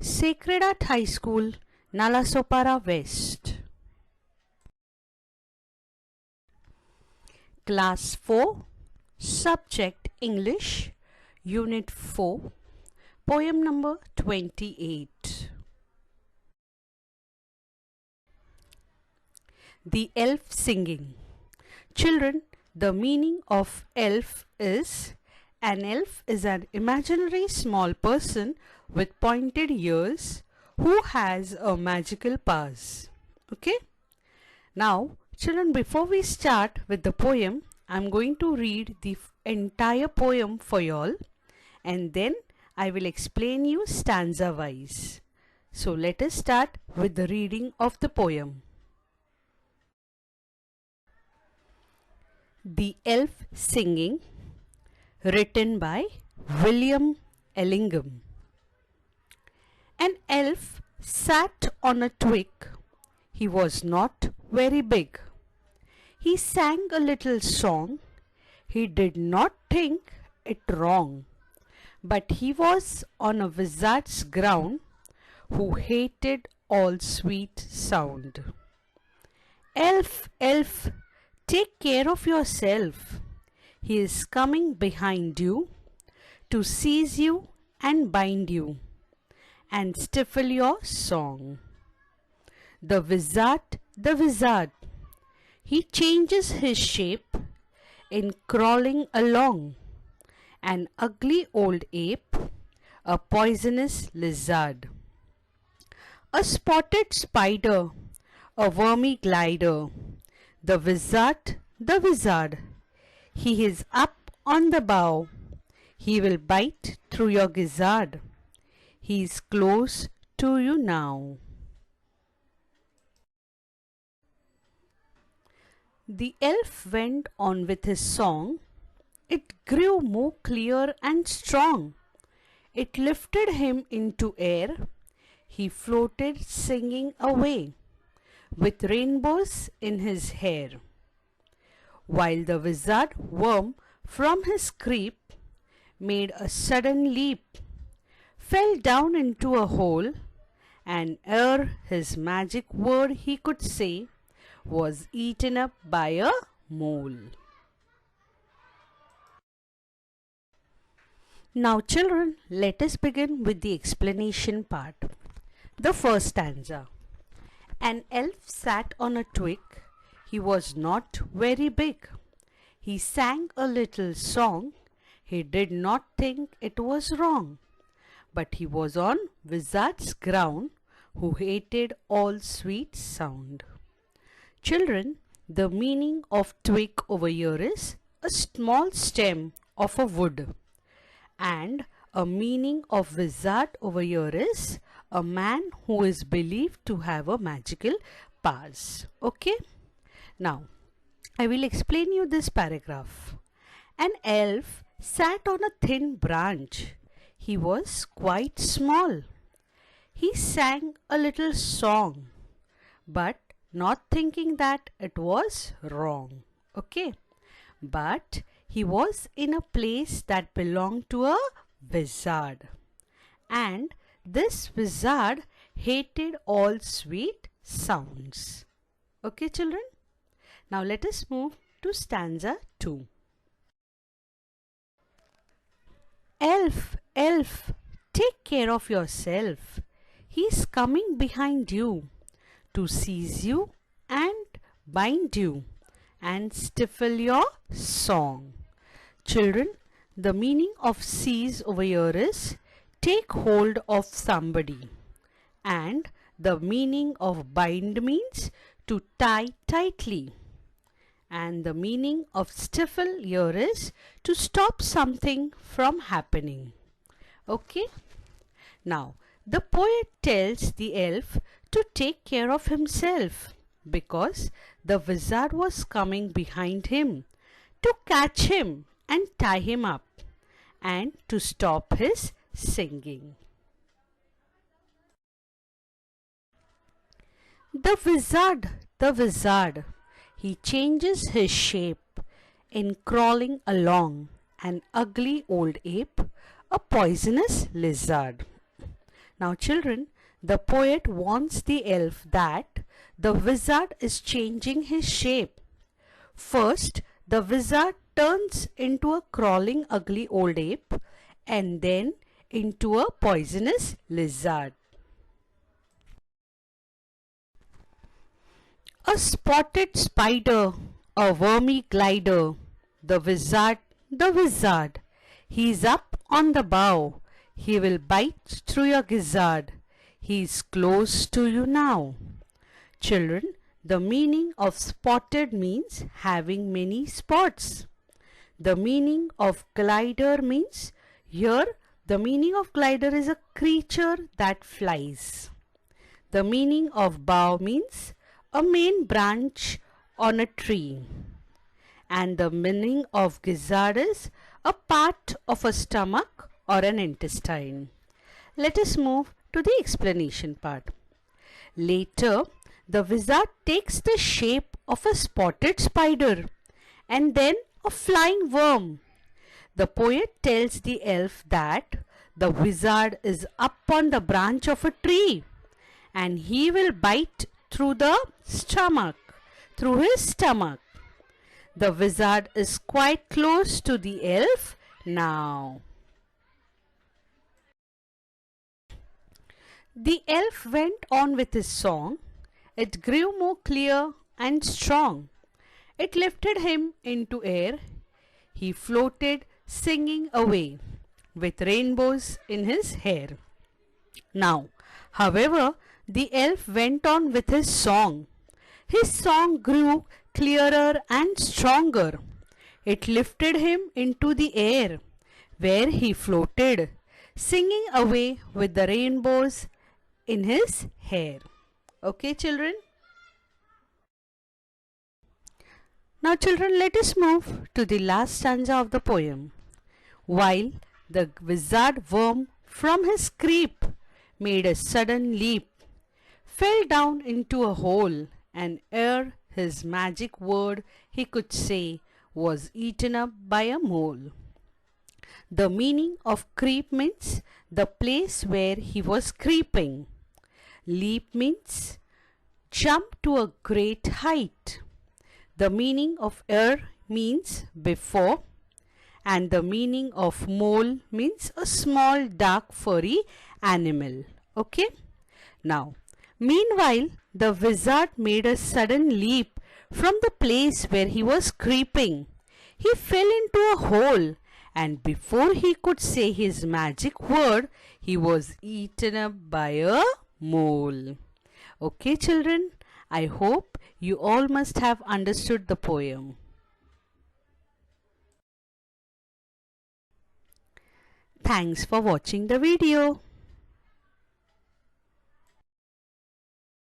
Sacred Heart High School, Nalasopara West. Class 4, Subject English, Unit 4, Poem number 28. The Elf Singing. Children, the meaning of elf is: an elf is an imaginary small person with pointed ears who has a magical powers. Okay? Now, children, before we start with the poem, I'm going to read the entire poem for you all, and then I will explain you stanza wise. So let us start with the reading of the poem. The Elf Singing, written by William Ellingham. An elf sat on a twig. He was not very big. He sang a little song. He did not think it wrong. But he was on a wizard's ground who hated all sweet sound. Elf, elf, take care of yourself. He is coming behind you to seize you and bind you and stifle your song. The wizard, he changes his shape in crawling along, an ugly old ape, a poisonous lizard, a spotted spider, a wormy glider. The wizard, he is up on the bough. He will bite through your gizzard. He is close to you now. The elf went on with his song. It grew more clear and strong. It lifted him into air. He floated singing away, with rainbows in his hair. While the wizard worm from his creep made a sudden leap, fell down into a hole, and ere his magic word he could say, was eaten up by a mole. Now children, let us begin with the explanation part. The first stanza. An elf sat on a twig. He was not very big. He sang a little song. He did not think it was wrong. But he was on wizard's ground who hated all sweet sound. Children, the meaning of twig over here is a small stem of a wood. And a meaning of wizard over here is a man who is believed to have a magical powers. Okay? Now, I will explain you this paragraph. An elf sat on a thin branch. He was quite small. He sang a little song, but not thinking that it was wrong. Okay? But he was in a place that belonged to a wizard. And this wizard hated all sweet sounds. Okay, children? Now let us move to stanza 2. Elf, elf, take care of yourself. He is coming behind you to seize you and bind you and stifle your song. Children, the meaning of seize over here is take hold of somebody, and the meaning of bind means to tie tightly, and the meaning of stifle here is to stop something from happening. Okay? Now, the poet tells the elf to take care of himself because the wizard was coming behind him to catch him and tie him up and to stop his singing. The wizard, he changes his shape in crawling along, an ugly old ape, a poisonous lizard. Now children, the poet warns the elf that the wizard is changing his shape. First, the wizard turns into a crawling ugly old ape and then into a poisonous lizard. A spotted spider, a wormy glider, the wizard. He's up on the bough, he will bite through your gizzard. He's close to you now. Children, the meaning of spotted means having many spots. The meaning of glider means here the meaning of glider is a creature that flies. The meaning of bough means a main branch on a tree. And the meaning of gizzard is a part of a stomach or an intestine. Let us move to the explanation part. Later, the wizard takes the shape of a spotted spider and then a flying worm. The poet tells the elf that the wizard is up on the branch of a tree and he will bite through his stomach. The wizard is quite close to the elf now. The elf went on with his song. It grew more clear and strong. It lifted him into air. He floated singing away with rainbows in his hair. Now, however, the elf went on with his song. His song grew clearer and stronger. It lifted him into the air, where he floated, singing away with the rainbows in his hair. Okay, children? Now, children, let us move to the last stanza of the poem. While the wizard worm from his creep made a sudden leap, fell down into a hole, and ere his magic word he could say was eaten up by a mole. The meaning of creep means the place where he was creeping. Leap means jump to a great height. The meaning of ere means before, and the meaning of mole means a small dark furry animal. Okay? Now, meanwhile, the wizard made a sudden leap from the place where he was creeping. He fell into a hole, and before he could say his magic word, he was eaten up by a mole. Okay, children, I hope you all must have understood the poem. Thanks for watching the video.